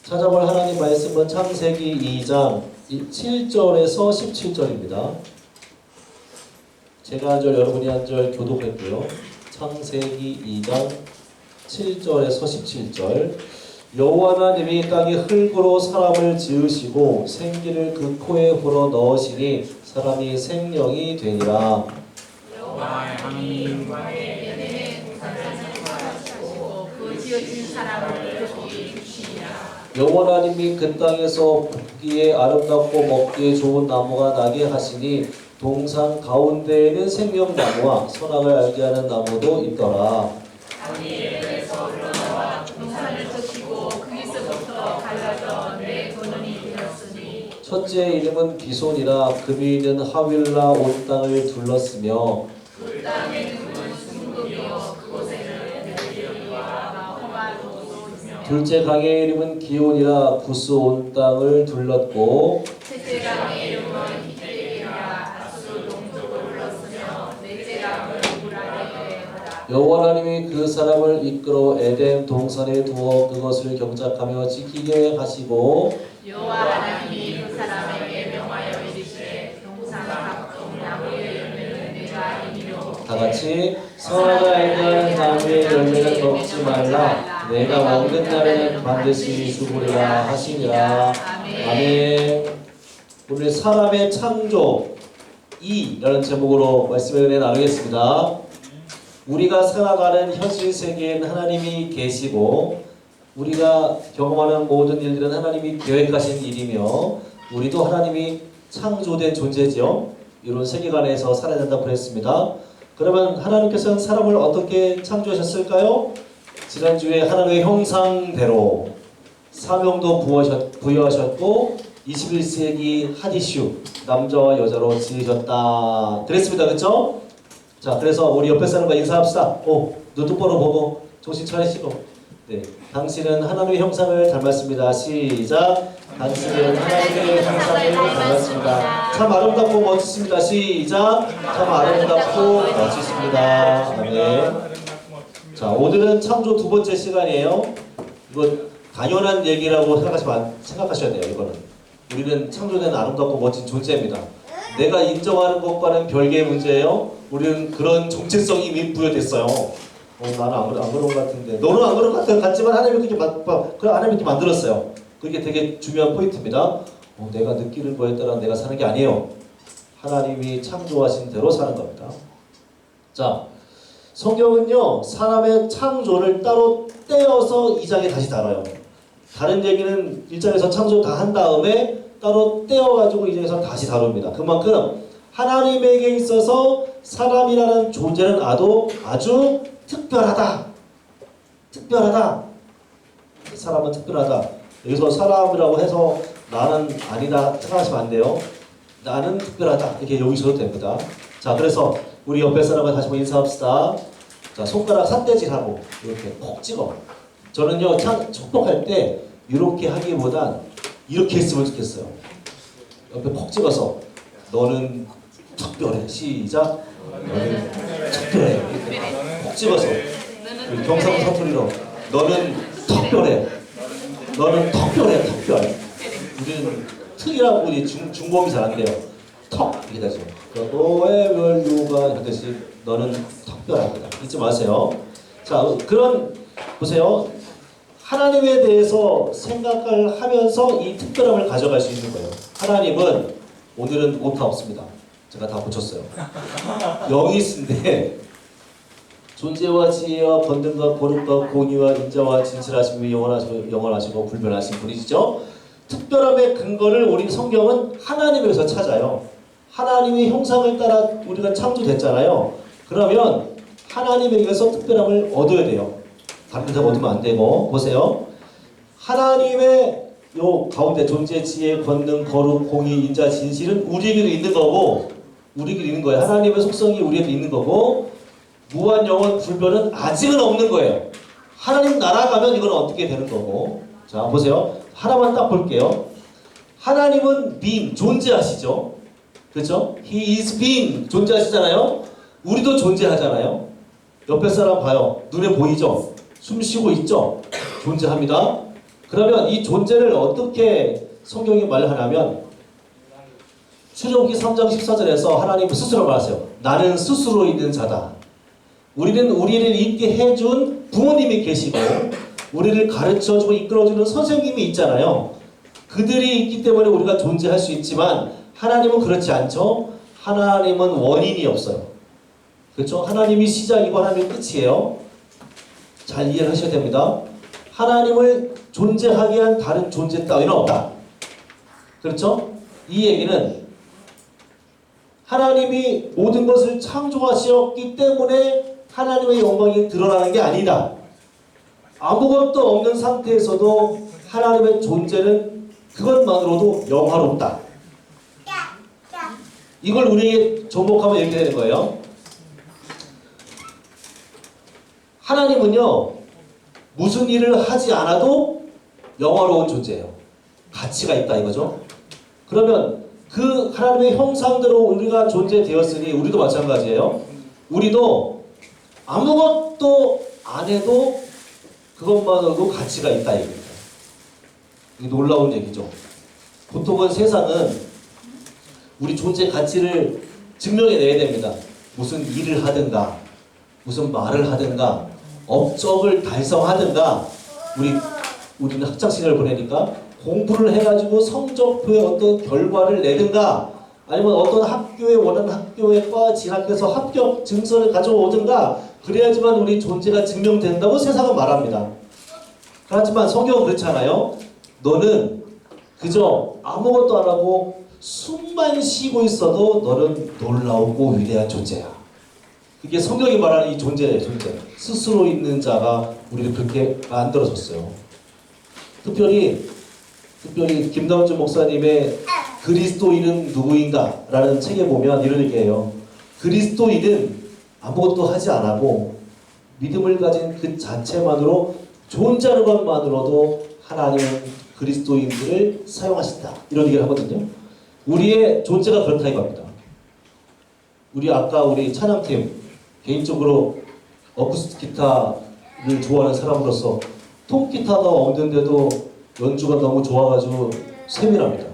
찾아볼 하나님 말씀은 창세기 2장 7절에서 17절입니다. 제가 한 절, 여러분이 한 절 교독했고요. 창세기 2장 7절에서 17절. 여호와 하나님이 땅에 흙으로 사람을 지으시고 생기를 그 코에 불어 넣으시니 사람이 생명이 되니라. 여호와 하나님과의 연애에 동산하시고 그 지으신 사람을 그렇게 주시니라. 여호와 하나님이 그 땅에서 보기에 아름답고 먹기에 좋은 나무가 나게 하시니 동산 가운데에는 생명나무와 선악을 알게 하는 나무도 있더라. 아비에서 흘러나와 동산을 덮치고 거기서부터 갈라져 내 근원이 되었으니 첫째 이름은 기손이라 금이 있는 하윌라 온 땅을 둘렀으며 그 땅의 이름은 순금이요 그곳에는 베델리와 호마노도 있으며 둘째 강의 이름은 기온이라 구스 온 땅을 둘렀고 셋째 강의 이름은 히데기라 아수르 동족을 불렀으며 넷째 강은 우라니에 하라. 여호와 하나님이 그 사람을 이끌어 에덴 동산에 두어 그것을 경작하며 지키게 하시고 여호와 하나님이 그 사람에게 명하여 이르시되 동산 각종 나무의 열매는 내가 이미로 다같이 선악을 알게 나무의 열매는 먹지 말라 내가 먹는 날에는 반드시 죽으리라 하시니라. 아멘. 오늘 사람의 창조 2라는 제목으로 말씀의 은혜 나누겠습니다. 우리가 살아가는 현실 세계엔 하나님이 계시고 우리가 경험하는 모든 일들은 하나님이 계획하신 일이며 우리도 하나님이 창조된 존재지요. 이런 세계관에서 살아야 된다고 그랬습니다. 그러면 하나님께서는 사람을 어떻게 창조하셨을까요? 지난주에 하나님의 형상대로 사명도 부여하셨고 21세기 핫이슈 남자와 여자로 지으셨다 그랬습니다. 그렇죠? 자, 그래서 우리 옆에 사람과 인사합시다. 눈 똑바로 보고 정신 차리시고. 네, 당신은 하나님의 형상을 닮았습니다. 시작. 당신은 하나님의 형상을 닮았습니다. 참 아름답고 멋지십니다. 시작. 참 아름답고 멋지십니다. 아멘. 자, 오늘은 창조 두 번째 시간이에요. 이거 당연한 얘기라고 생각하셔야 돼요. 이거는 우리는 창조된 아름답고 멋진 존재입니다. 내가 인정하는 것과는 별개의 문제예요. 우리는 그런 정체성이 이미 부여됐어요. 나는 안 그런 것 같은데 너는 안 그런 것 같지만 하나님이 그렇게 만들었어요. 그게 되게 중요한 포인트입니다. 내가 느끼는 거에 따라 내가 사는 게 아니에요. 하나님이 창조하신 대로 사는 겁니다. 자, 성경은요 사람의 창조를 따로 떼어서 2장에 다시 다뤄요. 다른 얘기는 1장에서 창조 다 한 다음에 따로 떼어가지고 2장에서 다시 다룹니다. 그만큼 하나님에게 있어서 사람이라는 존재는 아주 특별하다. 특별하다. 사람은 특별하다. 여기서 사람이라고 해서 나는 아니다 생각하시면 안 돼요. 나는 특별하다. 이렇게 여기셔도 됩니다. 자, 그래서 우리 옆에 사람과 다시 한번 인사합시다. 자, 손가락 산대질하고 이렇게 콕 찍어. 저는요 촉복할 때 이렇게 하기보단 이렇게 했으면 좋겠어요. 옆에 콕 찍어서 너는 특별해. 시작. 너는 특별해. 콕 찍어서 경상도 사투리로 너는 특별해. 너는 특별해. 특별해. 우리는 특이라고 우리 중범이 잘 안 돼요. 턱 이렇게 되죠. 너의 유가 하듯이 너는 특별합니다. 잊지 마세요. 자, 그런 보세요. 하나님에 대해서 생각을 하면서 이 특별함을 가져갈 수 있는 거예요. 하나님은 오늘은 오타 없습니다. 제가 다 붙였어요. 영이신데 존재와 지혜와 권능과 거룩과 공의와 인자와 진실하심이 영원하시고 불변하신 분이시죠. 특별함의 근거를 우리 성경은 하나님에서 찾아요. 하나님의 형상을 따라 우리가 창조됐잖아요. 그러면 하나님에게서 특별함을 얻어야 돼요. 다른 데서 얻으면 안 되고. 보세요. 하나님의 요 가운데 존재, 지혜, 권능, 거룩, 공의, 인자, 진실은 우리에게도 있는 거고 우리에게도 있는 거예요. 하나님의 속성이 우리에게도 있는 거고 무한 영원 불변은 아직은 없는 거예요. 하나님 나라 가면 이건 어떻게 되는 거고. 자, 보세요. 하나만 딱 볼게요. 하나님은 being, 존재하시죠. 그렇죠? He is being, 존재하시잖아요. 우리도 존재하잖아요. 옆에 사람 봐요. 눈에 보이죠? 숨 쉬고 있죠? 존재합니다. 그러면 이 존재를 어떻게 성경이 말하냐면 출애굽기 3장 14절에서 하나님 스스로 말하세요. 나는 스스로 있는 자다. 우리는 우리를 있게 해준 부모님이 계시고 우리를 가르쳐주고 이끌어주는 선생님이 있잖아요. 그들이 있기 때문에 우리가 존재할 수 있지만 하나님은 그렇지 않죠. 하나님은 원인이 없어요. 그렇죠? 하나님이 시작이고 하나님이 끝이에요. 잘 이해를 하셔야 됩니다. 하나님을 존재하게 한 다른 존재 따위는 없다. 그렇죠? 이 얘기는 하나님이 모든 것을 창조하셨기 때문에 하나님의 영광이 드러나는 게 아니다. 아무것도 없는 상태에서도 하나님의 존재는 그것만으로도 영화롭다. 이걸 우리에게 접목하면 이렇게 되는 거예요. 하나님은요, 무슨 일을 하지 않아도 영화로운 존재예요. 가치가 있다 이거죠. 그러면 그 하나님의 형상대로 우리가 존재되었으니 우리도 마찬가지예요. 우리도 아무것도 안 해도 그것만으로도 가치가 있다 얘기입니다. 이게 놀라운 얘기죠. 보통은 세상은 우리 존재 가치를 증명해내야 됩니다. 무슨 일을 하든가 무슨 말을 하든가 업적을 달성하든가 우리는 학창시절을 보내니까 공부를 해가지고 성적표에 어떤 결과를 내든가 아니면 어떤 학교에 원하는 학교에 과 진학해서 합격 증서를 가져오든가 그래야지만 우리 존재가 증명된다고 세상은 말합니다. 하지만 성경은 그렇지 않아요. 너는 그저 아무것도 안 하고 숨만 쉬고 있어도 너는 놀라우고 위대한 존재야. 이게 성경이 말하는 이 존재예요. 존재. 스스로 있는 자가 우리를 그렇게 만들어줬어요. 특별히 김남준 목사님의 그리스도인은 누구인가? 라는 책에 보면 이런 얘기예요. 그리스도인은 아무것도 하지 않고 믿음을 가진 그 자체만으로 존재하는 것만으로도 하나님은 그리스도인들을 사용하신다. 이런 얘기를 하거든요. 우리의 존재가 그렇다 이겁니다. 우리 찬양팀 개인적으로 어쿠스틱 기타를 좋아하는 사람으로서 통기타가 없는데도 연주가 너무 좋아가지고 세밀합니다.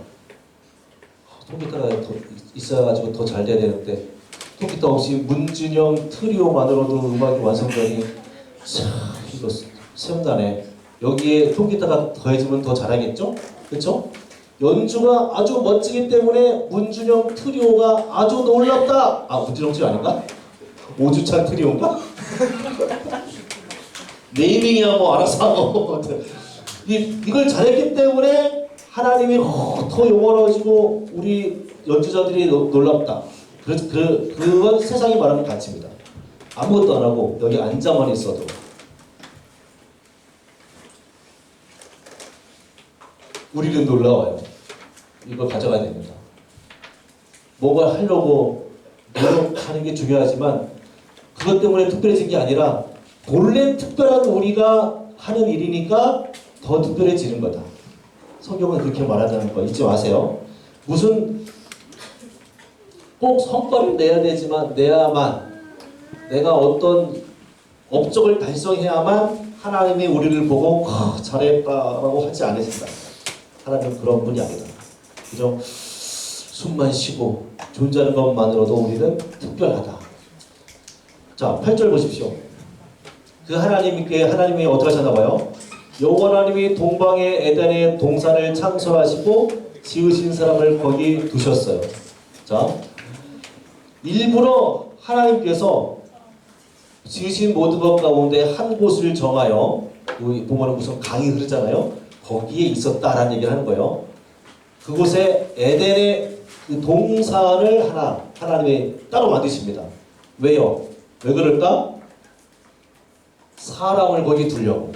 통기타가 더 있어가지고 더 잘 돼야 되는데 통기타 없이 문준영 트리오만으로도 음악이 완성되니 참 이거 샘나네. 여기에 통기타가 더해지면 더 잘하겠죠? 그렇죠? 연주가 아주 멋지기 때문에 문준영 트리오가 아주 놀랍다. 문준영 트리오 아닌가? 오주찬 트리오인가? 네이밍이야 뭐 알아서 하고 이걸 잘했기 때문에 하나님이 더 영원해지고 우리 연주자들이 놀랍다. 그건 세상이 말하는 가치입니다. 아무것도 안 하고 여기 앉아만 있어도 우리는 놀라워요. 이걸 가져가야 됩니다. 뭔가 하려고 노력하는 게 중요하지만 그것 때문에 특별해진 게 아니라 본래 특별한 우리가 하는 일이니까 더 특별해지는 거다. 성경은 그렇게 말하자는 거 잊지 마세요. 무슨 꼭 성과를 내야만 내가 어떤 업적을 달성해야만 하나님이 우리를 보고 잘했다라고 하지 않으신다. 하나님은 그런 분이 아니다. 그죠? 숨만 쉬고 존재하는 것만으로도 우리는 특별하다. 자, 8절 보십시오. 그 하나님이 어떻게 하셨나봐요? 여호와 하나님이 동방의 에덴의 동산을 창설하시고 지으신 사람을 거기 두셨어요. 자, 일부러 하나님께서 지으신 모든 것 가운데 한 곳을 정하여 여기 보면 무슨 강이 흐르잖아요. 거기에 있었다라는 얘기를 하는 거예요. 그곳에 에덴의 그 동산을 하나님이 따로 만드십니다. 왜요? 왜 그럴까? 사람을 거기 두려고.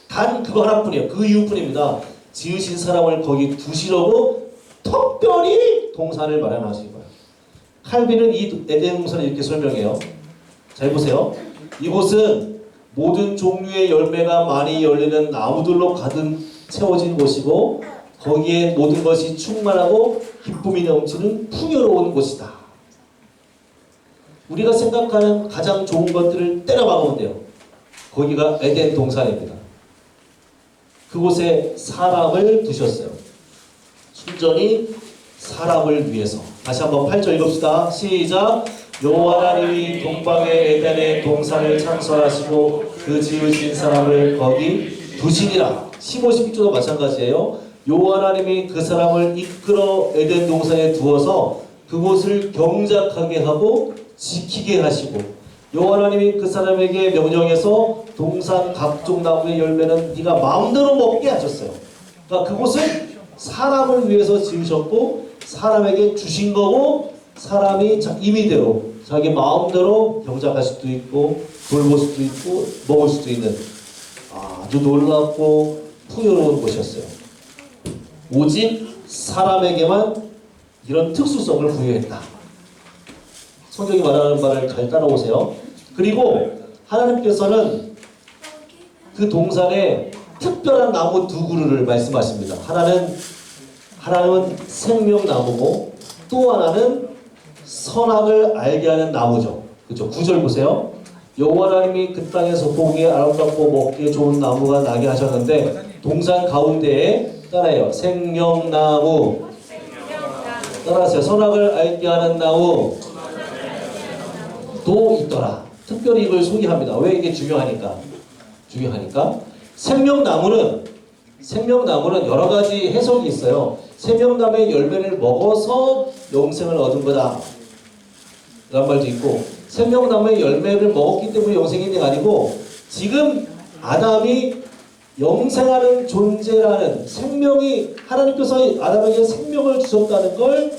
단 그거 하나뿐이에요. 그 이유뿐입니다. 지으신 사람을 거기 두시려고 특별히 동산을 마련하신 거예요. 칼빈은 이 에덴 동산을 이렇게 설명해요. 잘 보세요. 이곳은 모든 종류의 열매가 많이 열리는 나무들로 가득 채워진 곳이고 거기에 모든 것이 충만하고 기쁨이 넘치는 풍요로운 곳이다. 우리가 생각하는 가장 좋은 것들을 때려 박으면 돼요. 거기가 에덴 동산입니다. 그곳에 사람을 두셨어요. 순전히 사람을 위해서. 다시 한번 8절 읽읍시다. 시작. 여호와 하나님이 동방의 에덴의 동산을 창설하시고 그 지으신 사람을 거기 두시니라. 15, 16절도 마찬가지예요. 여호와 하나님이 그 사람을 이끌어 에덴 동산에 두어서 그곳을 경작하게 하고 지키게 하시고, 여호와 하나님이 그 사람에게 명령해서 동산 각종 나무의 열매는 네가 마음대로 먹게 하셨어요. 그러니까 그곳은 사람을 위해서 지으셨고 사람에게 주신 거고, 사람이 임의대로 자기 마음대로 경작할 수도 있고 돌볼 수도 있고 먹을 수도 있는 아주 놀랍고 풍요로운 곳이었어요. 오직 사람에게만 이런 특수성을 부여했다. 성경이 말하는 바를 잘 따라오세요. 그리고 하나님께서는 그 동산에 특별한 나무 두 그루를 말씀하십니다. 하나는 생명나무고 또 하나는 선악을 알게 하는 나무죠. 그렇죠? 9절 보세요. 여호와 하나님이 그 땅에서 보기에 아름답고 먹기에 좋은 나무가 나게 하셨는데 동산 가운데에 따라요. 생명나무. 따라하세요. 선악을 알게 하는 나무도 있더라. 특별히 이걸 소개합니다. 왜 이게 중요하니까. 생명나무는 여러 가지 해석이 있어요. 생명나무의 열매를 먹어서 영생을 얻은 거다 라는 말도 있고, 생명나무의 열매를 먹었기 때문에 영생이 있는 게 아니고 지금 아담이 영생하는 존재라는 생명이, 하나님께서 아담에게 생명을 주셨다는 걸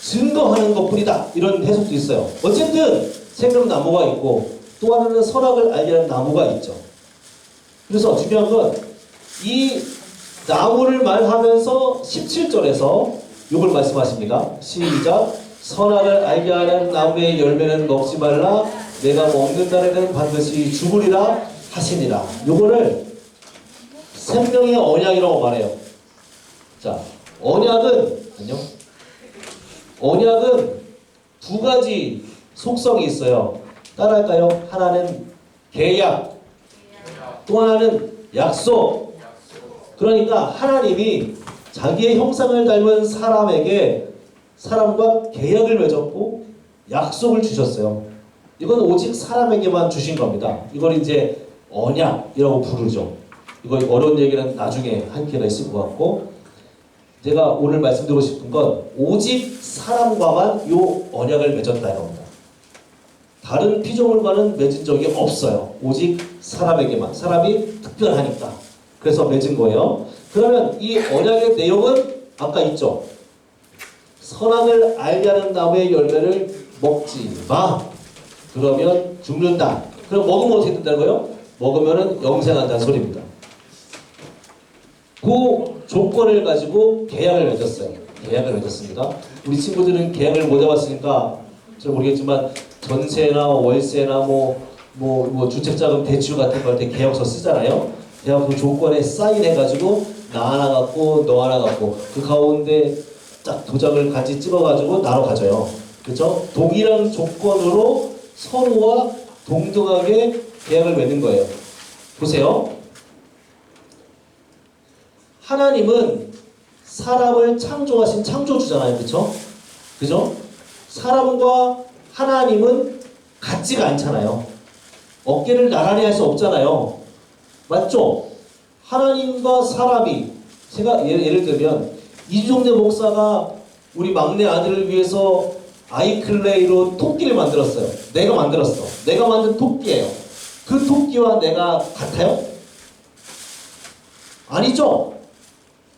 증거하는 것뿐이다, 이런 해석도 있어요. 어쨌든 생명나무가 있고 또 하나는 선악을 알게 하는 나무가 있죠. 그래서 중요한 건 이 나무를 말하면서 17절에서 이걸 말씀하십니다. 시작. 선악을 알게 하는 나무의 열매는 먹지 말라. 내가 먹는 날에는 반드시 죽으리라 하시니라. 요거를 생명의 언약이라고 말해요. 자, 언약은 두 가지 속성이 있어요. 따라할까요? 하나는 계약, 또 하나는 약속. 그러니까 하나님이 자기의 형상을 닮은 사람과 계약을 맺었고 약속을 주셨어요. 이건 오직 사람에게만 주신 겁니다. 이걸 이제 언약이라고 부르죠. 이거 어려운 얘기는 나중에 한 기회가 있을 것 같고, 제가 오늘 말씀드리고 싶은 건 오직 사람과만 이 언약을 맺었다는 겁니다. 다른 피조물과는 맺은 적이 없어요. 오직 사람에게만. 사람이 특별하니까. 그래서 맺은 거예요. 그러면 이 언약의 내용은 아까 있죠. 선악을 알게 하는 나무의 열매를 먹지 마. 그러면 죽는다. 그럼 먹으면 어떻게 된다고요? 먹으면 영생한다는 소리입니다. 그 조건을 가지고 계약을 맺었습니다. 우리 친구들은 계약을 못 해봤으니까 잘 모르겠지만 전세나 월세나 뭐 주택자금 대출 같은 거 할 때 계약서 쓰잖아요. 계약서 조건에 사인해가지고 나 하나 갖고 너 하나 갖고 그 가운데 딱 도장을 같이 찍어가지고 나눠 가져요. 그렇죠? 동일한 조건으로 서로와 동등하게 계약을 맺는 거예요. 보세요. 하나님은 사람을 창조하신 창조주잖아요. 그렇죠? 그죠? 사람과 하나님은 같지가 않잖아요. 어깨를 나란히 할 수 없잖아요. 맞죠? 하나님과 사람이, 제가 예를 들면 이주종래 목사가 우리 막내 아들을 위해서 아이클레이로 토끼를 만들었어요. 내가 만들었어. 내가 만든 토끼예요. 그 토끼와 내가 같아요? 아니죠?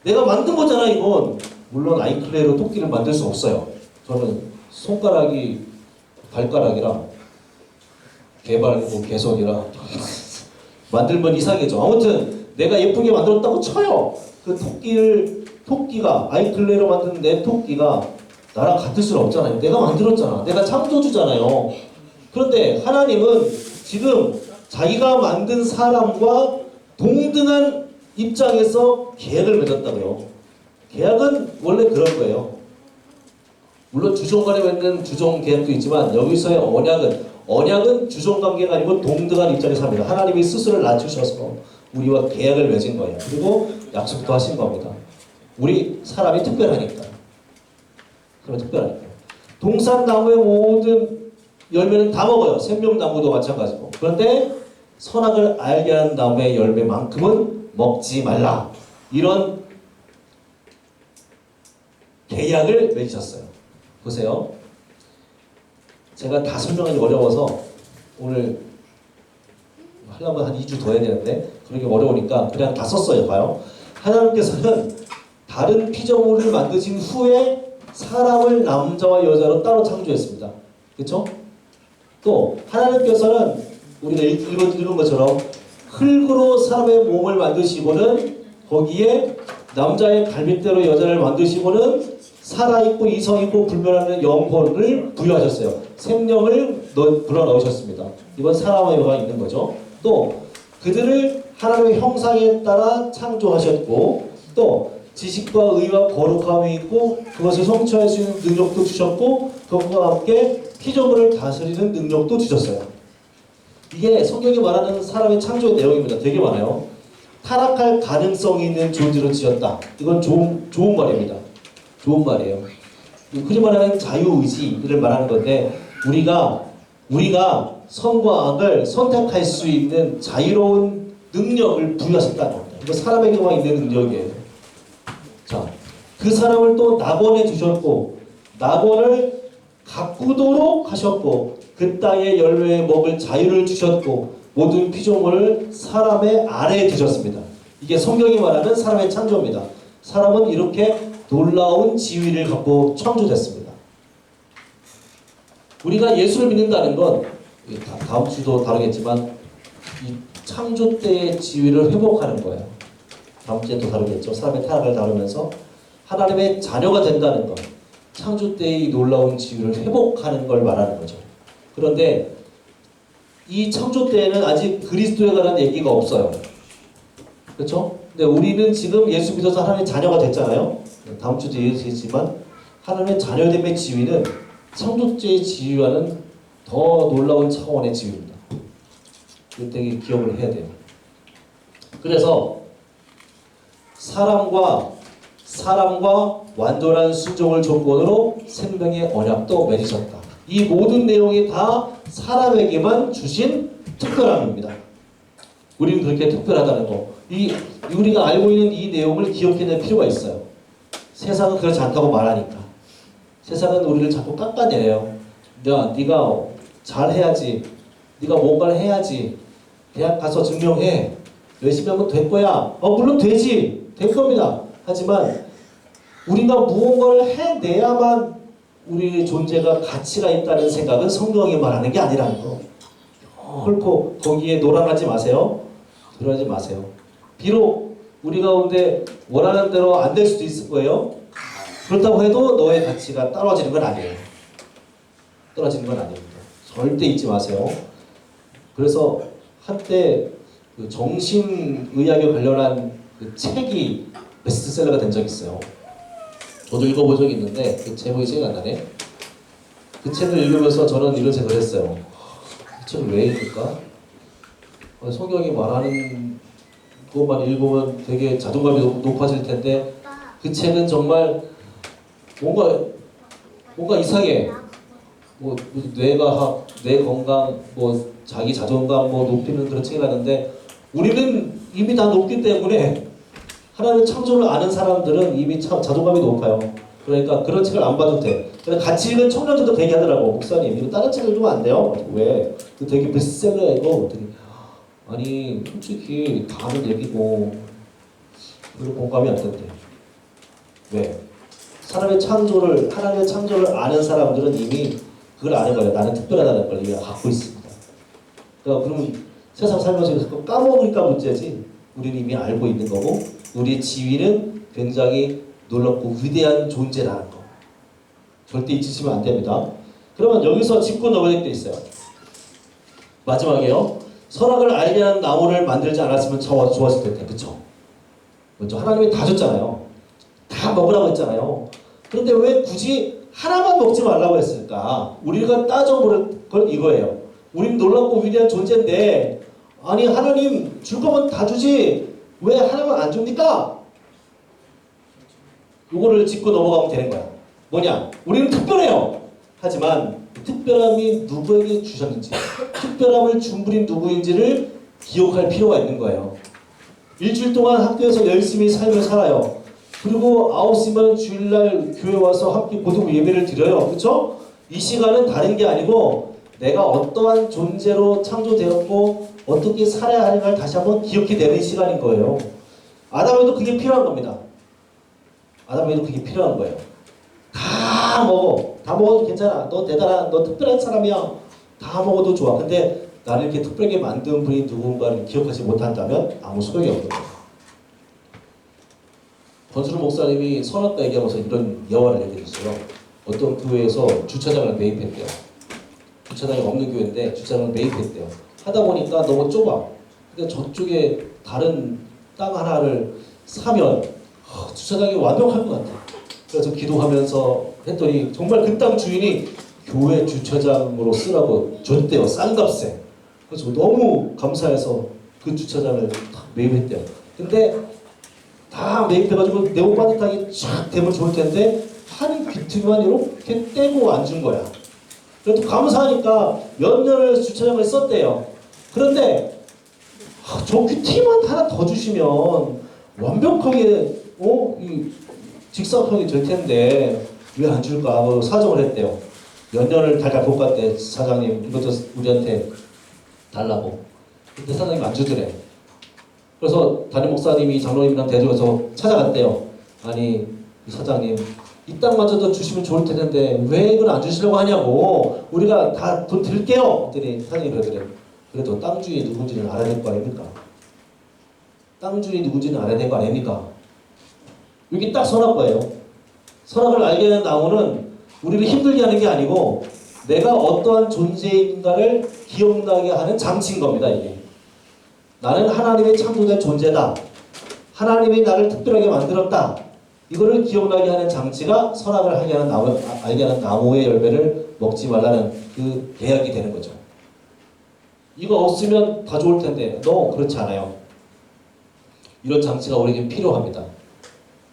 내가 만든 거잖아, 이건. 물론 아이클레이로 토끼를 만들 수 없어요. 저는 손가락이 발가락이라 개발이고 개선이라 만들면 이상해져. 아무튼 내가 예쁘게 만들었다고 쳐요. 그 토끼가 아이클레이로 만든 내 토끼가 나랑 같을 수는 없잖아요. 내가 만들었잖아. 내가 창조주잖아요. 그런데 하나님은 지금 자기가 만든 사람과 동등한 입장에서 계약을 맺었다고요. 계약은 원래 그런 거예요. 물론 주종 간에 맺는 주종 계약도 있지만 여기서의 언약은 주종 관계가 아니고 동등한 입장에서 합니다. 하나님이 스스로를 낮추셔서 우리와 계약을 맺은 거예요. 그리고 약속도 하신 겁니다. 우리 사람이 특별하니까. 사람이 특별하니까. 동산나무의 모든 열매는 다 먹어요. 생명나무도 마찬가지고. 그런데 선악을 알게 하는 나무의 열매만큼은 먹지 말라. 이런 계약을 맺으셨어요. 보세요. 제가 다 설명하기 어려워서 오늘 하려면 한 2주 더 해야 되는데 그러기 어려우니까 그냥 다 썼어요. 봐요. 하나님께서는 다른 피조물을 만드신 후에 사람을 남자와 여자로 따로 창조했습니다. 그렇죠? 또 하나님께서는 우리가 읽은 것처럼 흙으로 사람의 몸을 만드시고는 거기에 남자의 갈빗대로 여자를 만드시고는 살아있고 이성있고 불멸하는 영혼을 부여하셨어요. 생명을 불어넣으셨습니다. 이건 사람의 여가 있는 거죠. 또 그들을 하나님의 형상에 따라 창조하셨고 또 지식과 의와 거룩함이 있고 그것을 성취할 수 있는 능력도 주셨고 그것과 함께 피조물을 다스리는 능력도 주셨어요. 이게 성경이 말하는 사람의 창조의 내용입니다. 되게 많아요. 타락할 가능성이 있는 존재로 지었다. 이건 좋은 말입니다. 좋은 말이에요. 흔히 말하는 자유의지를 말하는 건데 우리가 선과 악을 선택할 수 있는 자유로운 능력을 부여하셨다는 겁니다. 이거 사람에게만 있는 능력이에요. 자, 그 사람을 또 낙원에 주셨고 낙원을 가꾸도록 하셨고 그 땅의 열매에 먹을 자유를 주셨고 모든 피조물을 사람의 아래에 두셨습니다. 이게 성경이 말하는 사람의 창조입니다. 사람은 이렇게 놀라운 지위를 갖고 창조됐습니다. 우리가 예수를 믿는다는 건 다음 주도 다루겠지만 이 창조 때의 지위를 회복하는 거예요. 다음 주에도 다루겠죠. 사람의 타락을 다루면서 하나님의 자녀가 된다는 것, 창조 때의 놀라운 지위를 회복하는 걸 말하는 거죠. 그런데 이 창조 때에는 아직 그리스도에 관한 얘기가 없어요. 그렇죠? 근데 우리는 지금 예수 믿어서 하나님의 자녀가 됐잖아요. 다음 주도 얘기했지만 하나님의 자녀됨의 지위는 창조 때의 지위와는 더 놀라운 차원의 지위입니다. 이거 되게 기억을 해야 돼요. 그래서 사람과 완전한 순종을 조건으로 생명의 언약도 맺으셨다. 이 모든 내용이 다 사람에게만 주신 특별함입니다. 우리는 그렇게 특별하다는 거. 우리가 알고 있는 이 내용을 기억해낼 필요가 있어요. 세상은 그렇지 않다고 말하니까. 세상은 우리를 자꾸 깎아내려요. 네가 잘해야지. 네가 뭔가를 해야지. 대학 가서 증명해. 열심히 하면 될 거야. 물론 되지. 될 겁니다. 하지만 우리가 무언가를 해내야만 우리의 존재가 가치가 있다는 생각은 성경이 말하는 게 아니라는 거. 헐고 거기에 놀아나지 마세요. 들어가지 마세요. 비록 우리 가운데 원하는 대로 안 될 수도 있을 거예요. 그렇다고 해도 너의 가치가 떨어지는 건 아니에요. 떨어지는 건 아닙니다. 절대 잊지 마세요. 그래서 한때 그 정신의학에 관련한 그 책이 베스트셀러가 된 적이 있어요. 저도 읽어본 적이 있는데 그 제목이 생각이 안 나네. 그 책을 읽으면서 저는 이런 생각을 했어요. 이 책을 왜 읽을까? 성경이 말하는 그것만 읽으면 되게 자존감이 높아질 텐데 그 책은 정말 뭔가 이상해. 뇌과학, 뇌 건강, 자기 자존감 높이는 그런 책이 나는데 우리는 이미 다 높기 때문에 하나님 창조를 아는 사람들은 이미 자존감이 높아요. 그러니까 그런 책을 안 봐도 돼. 같이 읽은 청년들도 얘기하더라고. 목사님 이거 다른 책을 읽으면 안 돼요. 왜? 그 되게 베스트셀러야 이거. 아니 솔직히 다 아는 얘기고 별로 공감이 안 된대. 왜? 하나님의 창조를 아는 사람들은 이미 그걸 아는 거예요. 나는 특별하다는 걸 이미 갖고 있습니다. 그러니까 그러면 세상 살면서 까먹으니까 문제지. 우리는 이미 알고 있는 거고 우리의 지위는 굉장히 놀랍고 위대한 존재라는 거. 절대 잊으시면 안 됩니다. 그러면 여기서 짚고 넘어갈 게 있어요. 마지막에요. 선악을 알게 하는 나무를 만들지 않았으면 좋았을 텐데. 그쵸? 먼저 하나님이 다 줬잖아요. 다 먹으라고 했잖아요. 그런데 왜 굳이 하나만 먹지 말라고 했을까? 우리가 따져볼 건 이거예요. 우리는 놀랍고 위대한 존재인데 아니 하나님 줄 거면 다 주지 왜 하나만 안 줍니까? 이거를 짚고 넘어가면 되는 거야. 뭐냐? 우리는 특별해요. 하지만 특별함이 누구에게 주셨는지, 특별함을 준 분이 누구인지를 기억할 필요가 있는 거예요. 일주일 동안 학교에서 열심히 삶을 살아요. 그리고 9시면 주일날 교회 와서 함께 고등 예배를 드려요. 그렇죠? 이 시간은 다른 게 아니고 내가 어떠한 존재로 창조되었고 어떻게 살아야 하는가를 다시 한번 기억해 내는 시간인 거예요. 아담에도 그게 필요한 겁니다. 아담에도 그게 필요한 거예요. 다 먹어. 다 먹어도 괜찮아. 너 대단한, 너 특별한 사람이야. 다 먹어도 좋아. 근데 나를 이렇게 특별하게 만든 분이 누군가를 기억하지 못한다면 아무 소용이 없는 거예요. 권수로 목사님이 선악과 얘기하면서 이런 예화를 얘기했어요. 어떤 교회에서 주차장을 매입했대요. 주차장이 없는 교회인데 주차장을 매입했대요. 하다 보니까 너무 좁아. 근데 저쪽에 다른 땅 하나를 사면 주차장이 완벽할 것 같아. 그래서 기도하면서 했더니 정말 그 땅 주인이 교회 주차장으로 쓰라고 줬대요. 싼 값에. 그래서 너무 감사해서 그 주차장을 다 매입했대요. 근데 다 매입해가지고 네모 반듯하게 쫙 되면 좋을 텐데 한 귀퉁이만 이렇게 떼고 앉은 거야. 그래도 감사하니까 몇 년을 주차장을 썼대요. 그런데 저 귀퉁이만 하나 더 주시면 완벽하게 직사각형이 될 텐데 왜 안 줄까 하고 사정을 했대요. 몇 년을 달달 볶았대. 사장님 이것도 우리한테 달라고. 근데 사장님 안 주더래. 그래서 담임 목사님이 장로님이랑 대조해서 찾아갔대요. 아니 사장님 이 땅마저도 주시면 좋을 텐데 왜 이걸 안 주시려고 하냐고. 우리가 다 돈 드릴게요. 그랬더니 사장님이 그러더래. 그래도 땅 주인이 누군지는 알아야 될 거 아닙니까? 땅 주인이 누군지는 알아야 될 거 아닙니까? 이게 딱 선악과예요. 선악을 알게 하는 나무는 우리를 힘들게 하는 게 아니고 내가 어떠한 존재인가를 기억나게 하는 장치인 겁니다. 이게. 나는 하나님의 창조된 존재다. 하나님이 나를 특별하게 만들었다. 이거를 기억나게 하는 장치가 선악을 알게 하는 나무의 열매를 먹지 말라는 그 계약이 되는 거죠. 이거 없으면 다 좋을 텐데 그렇지 않아요. 이런 장치가 우리에게 필요합니다.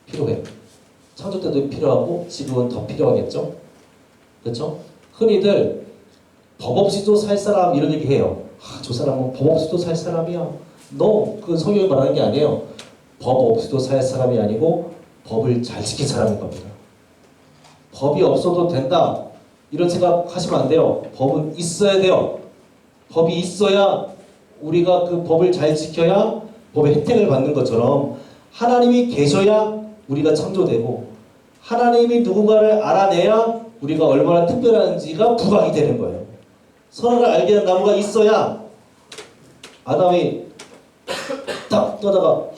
필요해. 창조 때도 필요하고 지금은 더 필요하겠죠? 그렇죠? 흔히들 법 없이도 살 사람 이런 얘기 해요. 저 사람은 법 없이도 살 사람이야. 그 성경이 말하는 게 아니에요. 법 없이도 살 사람이 아니고 법을 잘 지킨 사람인 겁니다. 법이 없어도 된다. 이런 생각 하시면 안 돼요. 법은 있어야 돼요. 법이 있어야 우리가 그 법을 잘 지켜야 법의 혜택을 받는 것처럼 하나님이 계셔야 우리가 창조되고 하나님이 누군가를 알아내야 우리가 얼마나 특별한지가 부각이 되는 거예요. 선악을 알게 하는 나무가 있어야 아담이 딱 떠다가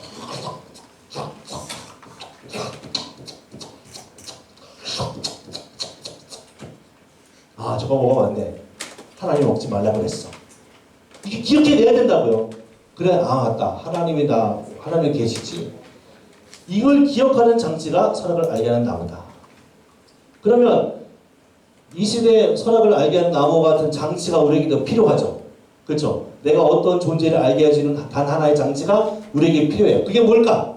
저거 먹으면 안 돼. 하나님 먹지 말라고 그랬어. 이게 기억해내야 된다고요. 그래, 맞다. 하나님이 계시지. 이걸 기억하는 장치가 선악을 알게 하는 나무다. 그러면 이 시대에 선악을 알게 하는 나무 같은 장치가 우리에게도 필요하죠. 그렇죠? 내가 어떤 존재를 알게 해주는 단 하나의 장치가 우리에게 필요해요. 그게 뭘까?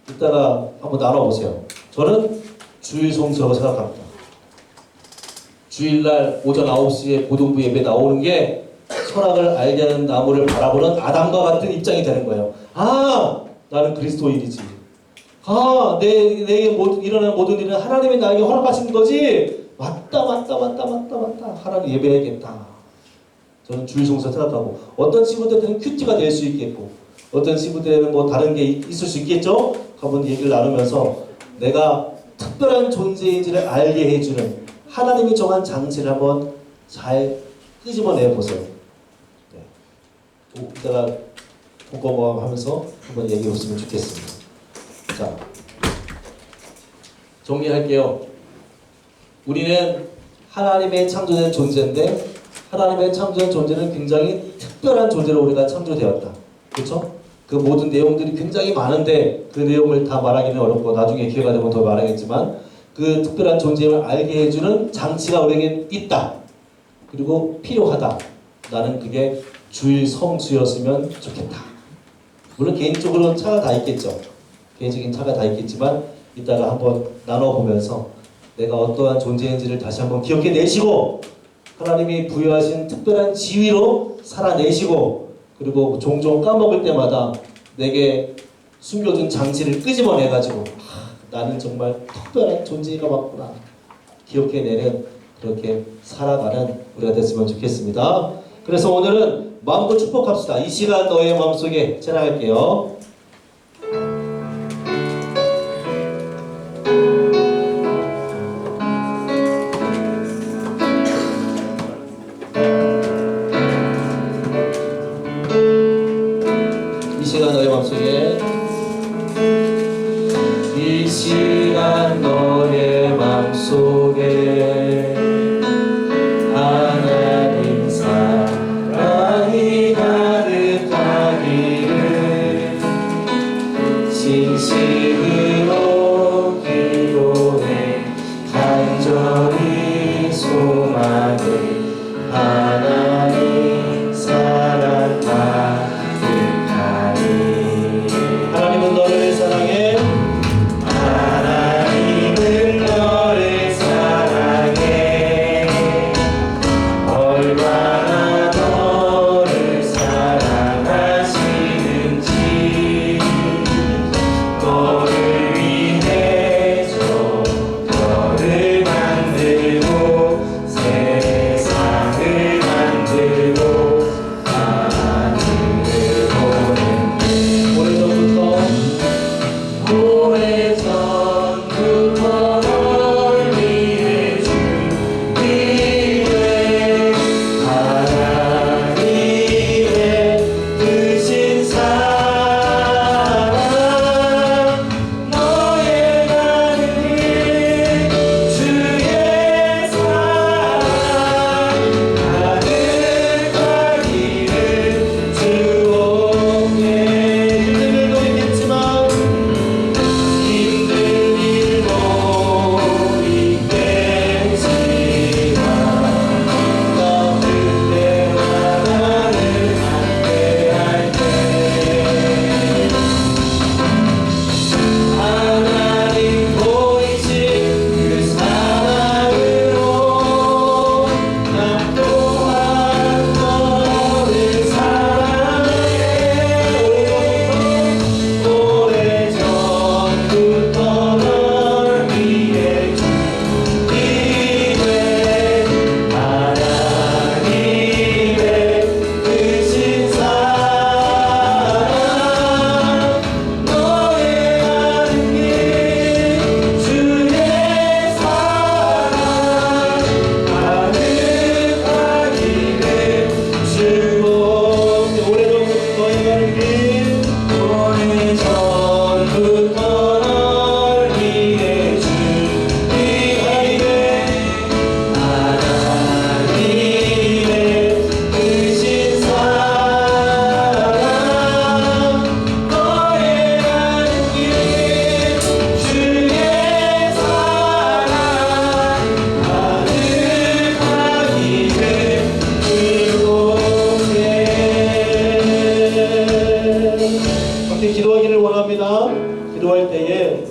이따가 한번 나눠보세요. 저는 주일 성수라고 생각합니다. 주일날 오전 9시에 고등부 예배 나오는 게 선악을 알게 하는 나무를 바라보는 아담과 같은 입장이 되는 거예요. 나는 그리스도인이지. 내게 일어나는 모든 일은 하나님이 나에게 허락하신 거지. 맞다. 하나님 예배해야겠다. 저는 주일 성수 생각하고 어떤 친구들은 큐티가 될 수 있겠고 어떤 친구들은 다른 게 있을 수 있겠죠. 한번 얘기를 나누면서 내가 특별한 존재인지를 알게 해주는 하나님이 정한 장치를 한번 잘 끄집어내 보세요. 이따가 곰곰하면서 한번 얘기해 보시면 좋겠습니다. 자, 정리할게요. 우리는 하나님의 창조된 존재인데 하나님의 창조된 존재는 굉장히 특별한 존재로 우리가 창조되었다. 그렇죠? 그 모든 내용들이 굉장히 많은데 그 내용을 다 말하기는 어렵고 나중에 기회가 되면 더 말하겠지만 그 특별한 존재를 알게 해주는 장치가 우리에게 있다. 그리고 필요하다. 나는 그게 주일 성수였으면 좋겠다. 물론 개인적으로 차가 다 있겠죠. 개인적인 차가 다 있겠지만 이따가 한번 나눠보면서 내가 어떠한 존재인지를 다시 한번 기억해내시고 하나님이 부여하신 특별한 지위로 살아내시고 그리고 종종 까먹을 때마다 내게 숨겨준 장치를 끄집어내가지고 나는 정말 특별한 존재가 맞구나 기억해내는 그렇게 살아가는 우리가 됐으면 좋겠습니다. 그래서 오늘은 마음껏 축복합시다. 이 시간 너의 마음속에 전하갈게요. 이 시간 너의 마음속에 이 시간 너의 마음속에 하나님 사랑이 가득하기를 진심으로 기도해 간절히 소망해 하나님 사랑 가득하니 하나님은 너를 사랑해 하나님은 너를 사랑해 얼마나 너를 사랑하시는지 너를 위해서 너를 만들고 세상을 만들고 하늘을 보냈네 오래전부터 널 위해 준비해 하나님의 크신 사랑 너의 가는 길 주의 사랑 가득하기를 주옵네 힘들도 있겠지만 힘든 일도 있겠지만 힘없는 때와 나를 함께할 때 하나님 보이신 그 사랑으로 난 또한 너를 사랑해 오래전부터 널 위해 준비해 하나님의 크신 사랑 너의 가는 길 주의 사랑 가득하기를 주옵네 오래전부터 너의 가는 길 오래전부터 널 위해 준비하리래 하나님의 크신 사랑 너의 가는 길 주의 사랑 가득하기를 주옵네 함께 기도하기를 원합니다. 기도할 때에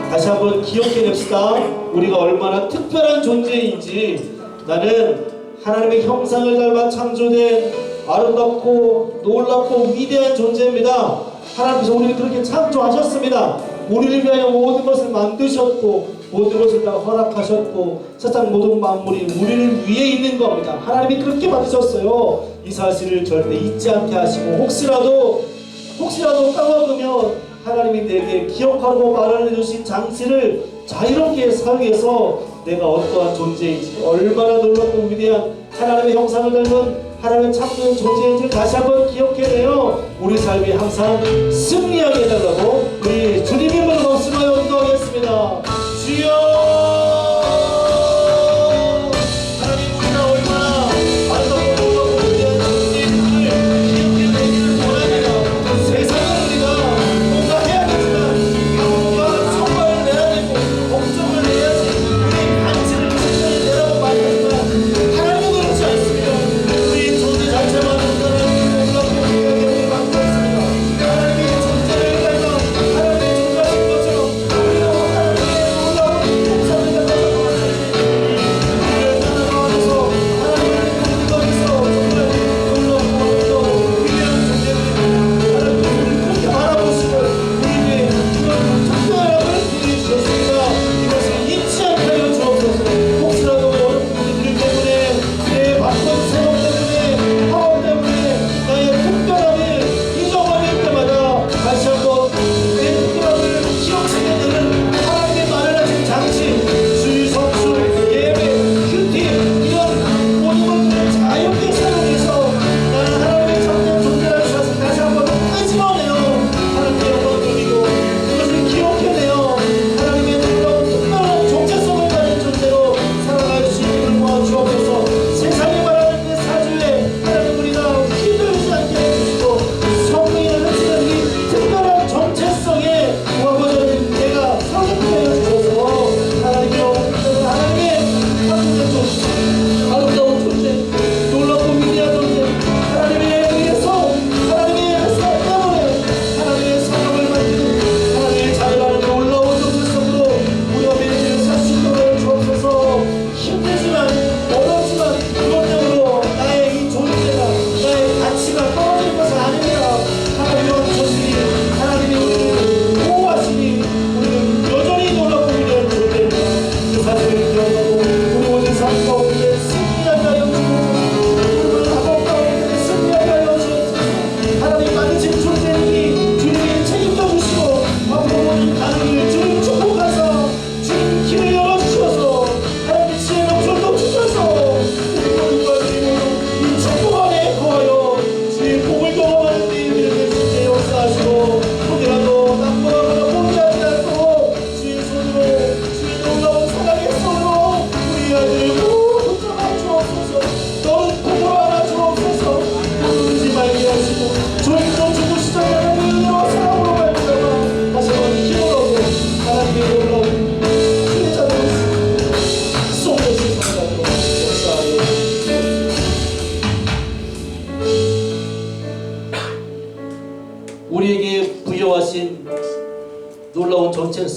다시 한번 기억해냅시다. 우리가 얼마나 특별한 존재인지 나는 하나님의 형상을 닮아 창조된 아름답고 놀랍고 위대한 존재입니다. 하나님께서 우리를 그렇게 창조하셨습니다. 우리를 위하여 모든 것을 만드셨고 모든 것을 다 허락하셨고 세상 모든 만물이 우리를 위해 있는 겁니다. 하나님이 그렇게 만드셨어요. 이 사실을 절대 잊지 않게 하시고 혹시라도 까먹으면 하나님이 내게 기억하고 말하는 주신 장치를 자유롭게 사용해서 내가 어떠한 존재인지 얼마나 놀랍고 위대한 하나님의 형상을 닮은 하나님의 창조된 존재인지를 다시 한번 기억해내요. 우리 삶이 항상 승리하게 해달라고 우리 주님 이름으로 말씀하여 기도하겠습니다. 주여 하나님 우리가 얼마나 아름답고 놀랍고 위대한 존재인지를 기억해내기를 원합니다. 세상은 우리가 뭔가 해야겠지만 뭔가 성과를 내야 되고 걱정을 해야지 우리 가치를 충분히 내라고 말하지만 하나님은 그렇지 않습니다. 우리 존재 자체만 하나님의 놀랍고 위대하게 만들었습니다. 하나님이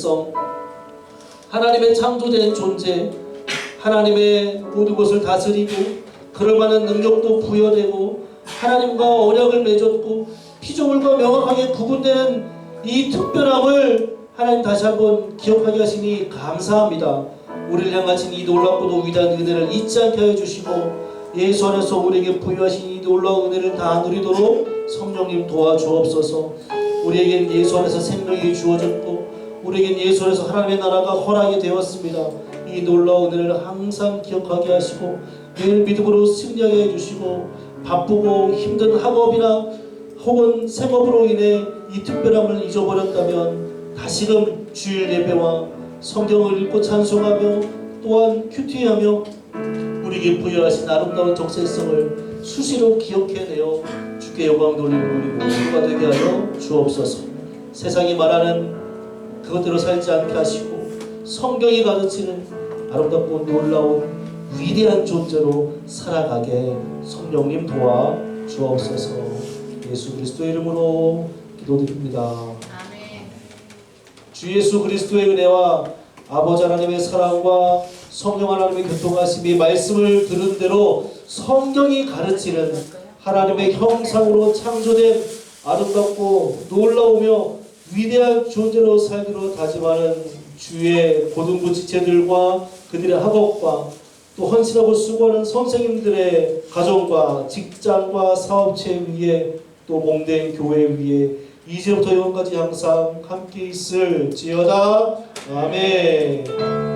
백성, 하나님의 창조된 존재, 하나님의 모든 것을 다스리고 그럴 만한 능력도 부여되고 하나님과 언약을 맺었고 피조물과 명확하게 구분되는 이 특별함을 하나님 다시 한번 기억하게 하시니 감사합니다. 우리를 향하신 이 놀랍고도 위대한 은혜를 잊지 않게 하여 주시고 예수 안에서 우리에게 부여하신 이 놀라운 은혜를 다 누리도록 성령님 도와주옵소서. 우리에겐 예수 안에서 생명이 주어졌고 우리에겐 예수 안에서 하나님의 나라가 허락이 되었습니다. 이 놀라운 은혜를 항상 기억하게 하시고 매일 믿음으로 승리하게 해주시고 바쁘고 힘든 학업이나 혹은 생업으로 인해 이 특별함을 잊어버렸다면 다시금 주일 예배와 성경을 읽고 찬송하며 또한 큐티하며 우리에게 부여하신 아름다운 적세성을 수시로 기억해내어 주께 영광 돌리는 우리 모두가 되게 하여 주옵소서. 세상이 말하는 그것대로 살지 않게 하시고 성경이 가르치는 아름답고 놀라운 위대한 존재로 살아가게 성령님 도와 주옵소서. 예수 그리스도의 이름으로 기도드립니다. 아멘. 주 예수 그리스도의 은혜와 아버지 하나님의 사랑과 성령 하나님의 교통하심이 말씀을 들은 대로 성경이 가르치는 하나님의 형상으로 창조된 아름답고 놀라우며 위대한 존재로 살기로 다짐하는 주의 고등부 지체들과 그들의 학업과 또 헌신하고 수고하는 선생님들의 가정과 직장과 사업체 위에 또 몸된 교회 위에 이제부터 영원까지 항상 함께 있을지어다. 아멘.